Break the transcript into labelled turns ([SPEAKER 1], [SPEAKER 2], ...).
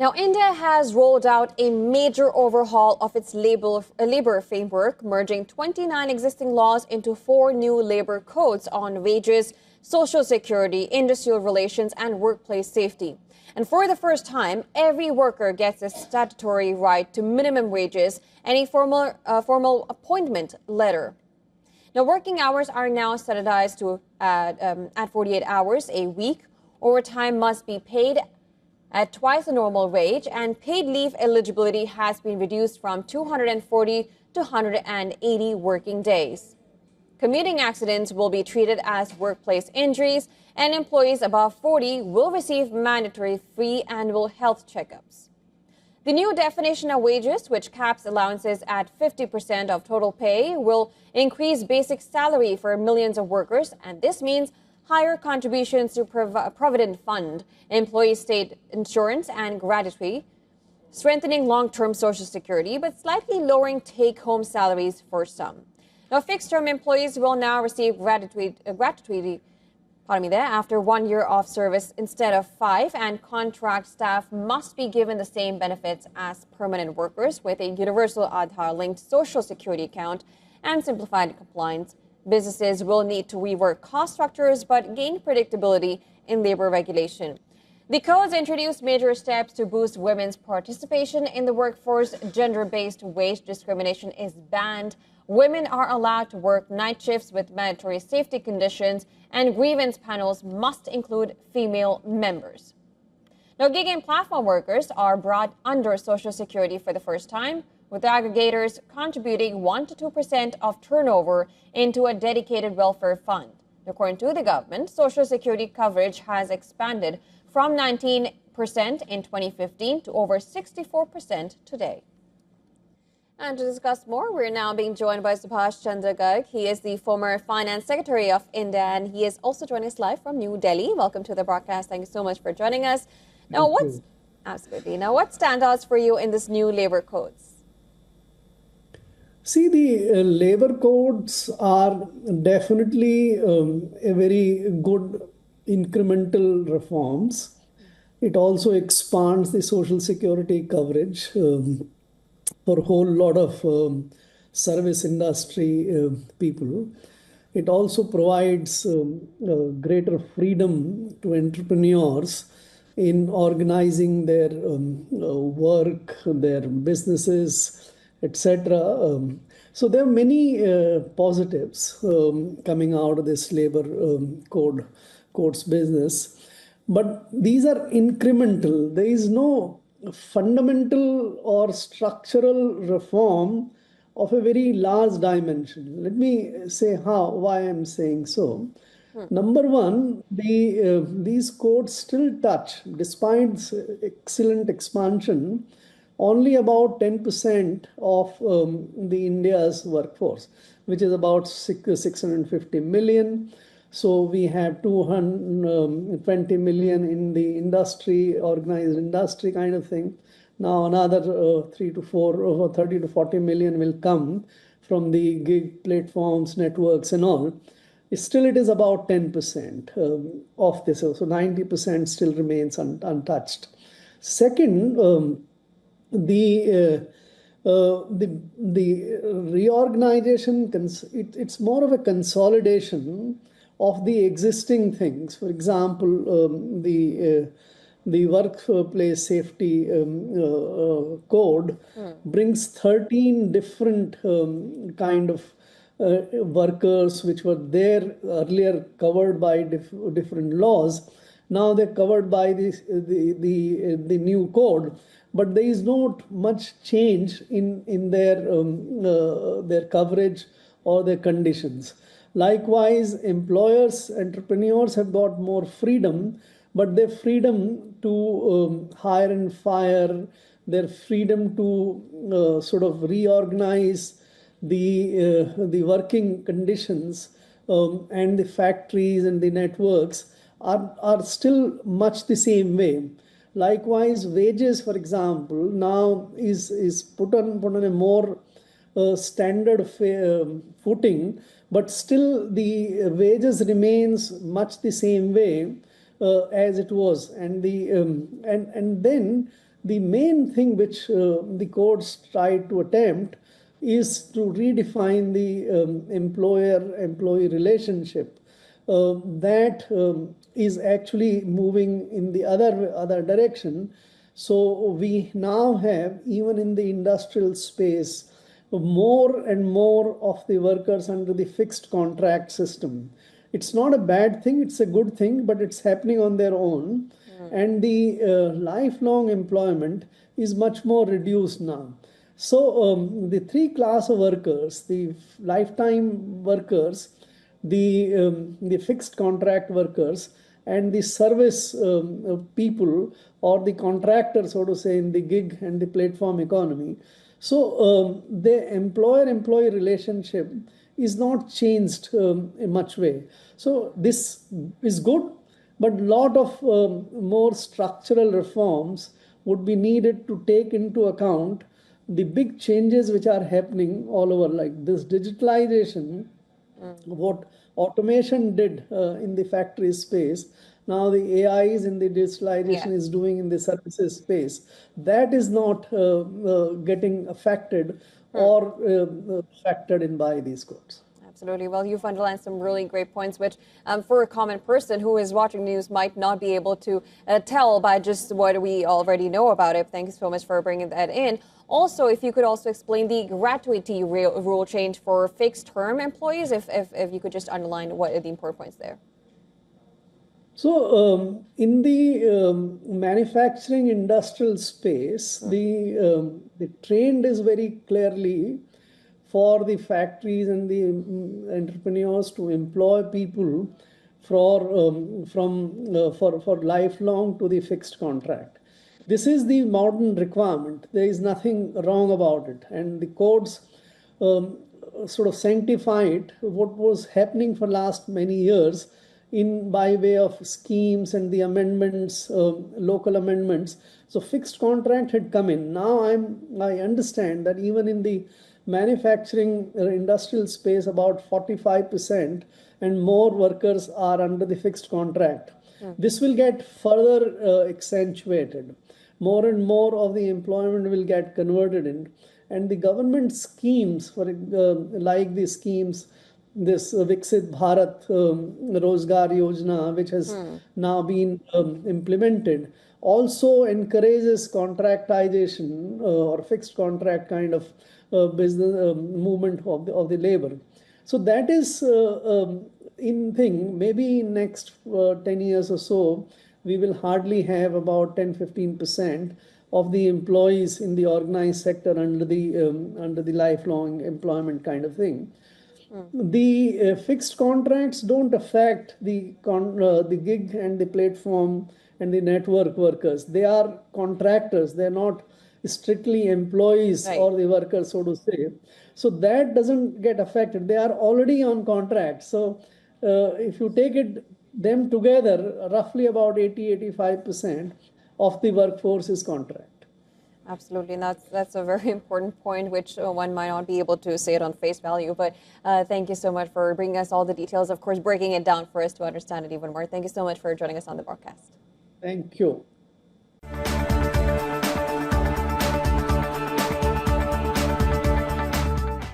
[SPEAKER 1] Now, India has rolled out a major overhaul of its labor framework, merging 29 existing laws into 4 new labor codes on wages, social security, industrial relations, and workplace safety. And for the first time, every worker gets a statutory right to minimum wages and a formal appointment letter. Now, working hours are now standardized to at 48 hours a week. Overtime must be paid at twice the normal wage, and paid leave eligibility has been reduced from 240 to 180 working days. Commuting accidents will be treated as workplace injuries, and employees above 40 will receive mandatory free annual health checkups. The new definition of wages, which caps allowances at 50% of total pay, will increase basic salary for millions of workers, and this means higher contributions to Provident Fund, employee state insurance, and gratuity, strengthening long-term Social Security, but slightly lowering take-home salaries for some. Now, fixed-term employees will now receive gratuity after 1 year of service instead of 5, and contract staff must be given the same benefits as permanent workers with a universal Aadhaar-linked Social Security account and simplified compliance. Businesses will need to rework cost structures but gain predictability in labor regulation. The codes introduce major steps to boost women's participation in the workforce. Gender-based wage discrimination is banned. Women are allowed to work night shifts with mandatory safety conditions, and grievance panels must include female members. Now, gig and platform workers are brought under Social Security for the first time, with aggregators contributing 1 to 2% of turnover into a dedicated welfare fund. According to the government, Social Security coverage has expanded from 19% in 2015 to over 64% today. And to discuss more, we're now being joined by Subhash Chandra Garg. He is the former Finance Secretary of India, and he is also joining us live from New Delhi. Welcome to the broadcast. Thank you so much for joining us. Now, what stands out for you in this new labor codes?
[SPEAKER 2] See, the labor codes are definitely a very good incremental reforms. It also expands the social security coverage for a whole lot of service industry people. It also provides greater freedom to entrepreneurs in organizing their work, their businesses, etc. So there are many positives coming out of this labor codes business, but these are incremental. There is no fundamental or structural reform of a very large dimension. Let me say why I'm saying so. Number one, these codes still touch, despite excellent expansion, only about 10% of the India's workforce, which is about 650 million. So we have 220 million in the industry, organized industry kind of thing. Now another 30 to 40 million will come from the gig platforms, networks and all. Still, it is about 10% of this. So 90% still remains untouched. Second, the reorganization, it's more of a consolidation of the existing things. For example, the workplace safety code brings 13 different kind of workers which were there earlier covered by different laws. Now they're covered by the new code, but there is not much change in their coverage or their conditions. Likewise, employers, entrepreneurs have got more freedom, but their freedom to hire and fire, their freedom to sort of reorganize the working conditions and the factories and the networks are still much the same way. Likewise, wages, for example, now is put on a more standard footing, but still the wages remains much the same way as it was, and then the main thing which the courts try to attempt is to redefine the employer-employee relationship that is actually moving in the other direction. So we now have, even in the industrial space, more and more of the workers under the fixed contract system. It's not a bad thing, it's a good thing, but it's happening on their own. And the lifelong employment is much more reduced now. So the three class of workers, the lifetime workers, the fixed contract workers, and the service people, or the contractors, so to say, in the gig and the platform economy. So the employer-employee relationship is not changed in much way. So this is good, but a lot of more structural reforms would be needed to take into account the big changes which are happening all over, like this digitalization, what automation did in the factory space. Now the AIs in the digitalization
[SPEAKER 1] Yeah.
[SPEAKER 2] is doing in the services space. That is not getting affected or factored in by these codes.
[SPEAKER 1] Absolutely. Well, you've underlined some really great points, which for a common person who is watching news might not be able to tell by just what we already know about it. Thank you so much for bringing that in. Also, if you could also explain the gratuity rule change for fixed-term employees, if you could just underline what are the important points there.
[SPEAKER 2] So, in the manufacturing industrial space, the trend is very clearly for the factories and the entrepreneurs to employ people for lifelong to the fixed contract. This is the modern requirement. There is nothing wrong about it, and the codes sort of sanctified what was happening for last many years in by way of schemes and the amendments, local amendments. So fixed contract had come in. Now I understand that even in the manufacturing industrial space, about 45% and more workers are under the fixed contract. This will get further accentuated. More and more of the employment will get converted in, and the government schemes for like the schemes, this Viksit Bharat Rozgar Yojana, which has now been implemented, also encourages contractization or fixed contract kind of business movement of the labor. So that is in thing. Maybe next 10 years or so, we will hardly have about 10-15% of the employees in the organized sector under the lifelong employment kind of thing. The fixed contracts don't affect the gig and the platform and the network workers. They are contractors. They're not strictly employees or the workers, so to say. So that doesn't get affected. They are already on contract. So if you take them together, roughly about 80-85% of the workforce is contract.
[SPEAKER 1] Absolutely, and that's a very important point, which one might not be able to say it on face value. But thank you so much for bringing us all the details, of course, breaking it down for us to understand it even more. Thank you so much for joining us on the broadcast.
[SPEAKER 2] Thank you.